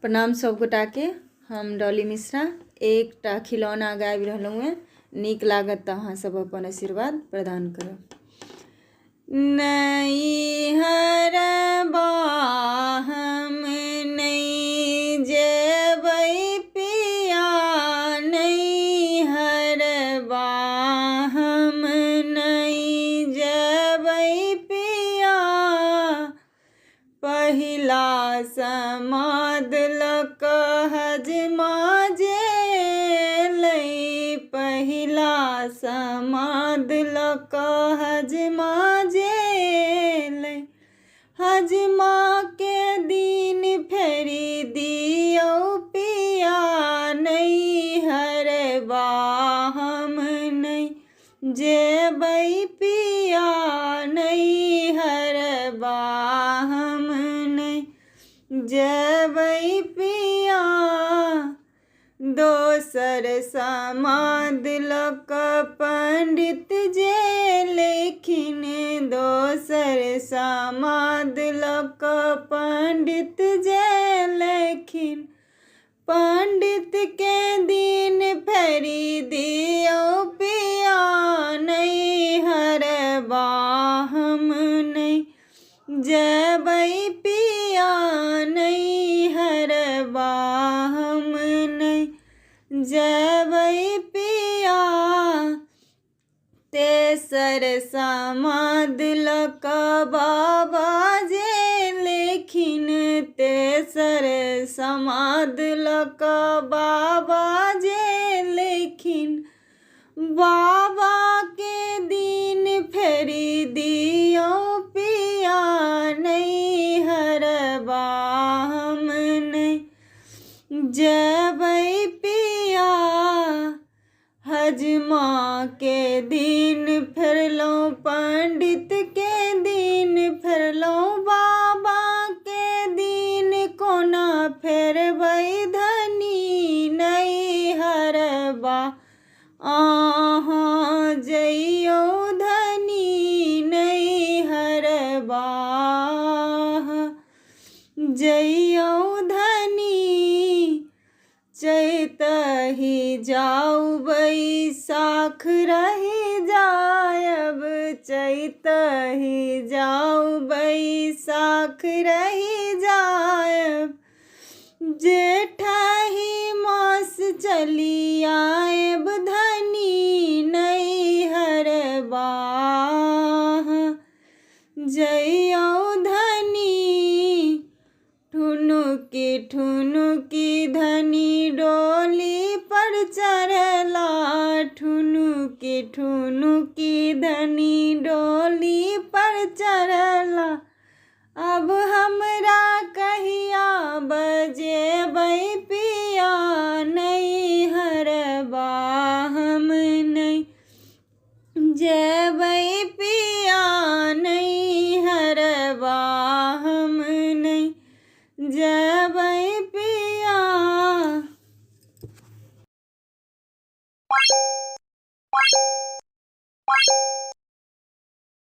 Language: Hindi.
प्रणाम सब गोटा के। हम डॉली मिश्रा एकटा खिलौना गाबि रहलहुँ हैं। नीक लागत तऽ अहाँ सब अपन आशीर्वाद प्रदान करब। नैहर हम नहीं जेबै पिया, नैहर हम नहीं जेबै पिया, पहिला समाद लक हजमा जेलै, पहिला समाद लक हजमा जेलै, हजमा के दिन फेरी दियौ पिया, नैहर हम नहीं जेबै पिया, नैहर हम नहीं जेबै पिया। दोसर समाद लक पंडित जे लेखिन, दोसर समाद लक पंडित जे लेखिन, पंडित के दिन फेरी दियौ पिया, नैहर हम नहीं जेबै पिया, नैहर हम नहीं जेबै पिया। तेसर समाद लक बाबा जे लेखिन, तेसर समाद लक बाबा जे लेखिन, बाबा के दिन फेरी दियौ पिया, नैहर हम नहीं जेबै पिया। हजमा के दिन फेरलहुँ, पंडित के दिन फेरलहुँ, बाबा के दिन कोना फेरबै धनी, नैहर अहाँ जइयौ धनी, नैहर जइयौ धनी। चैतहि जाऊ बैसाख रहि जायब, चैतहि जाऊ बैसाख रहि जायब, जेठहि मास चली आयब धनी, नैहर जइयौ धनी। ठुनुकी ठुनुकी धनी डोली पर चढ़ला, ठुनुकी ठुनुकी धनी डोली पर चढ़ला, अब हमरा कहिया बजेबै पिया, नैहर हम नहीं जेबै पिया, नैहर हम नहीं जेबै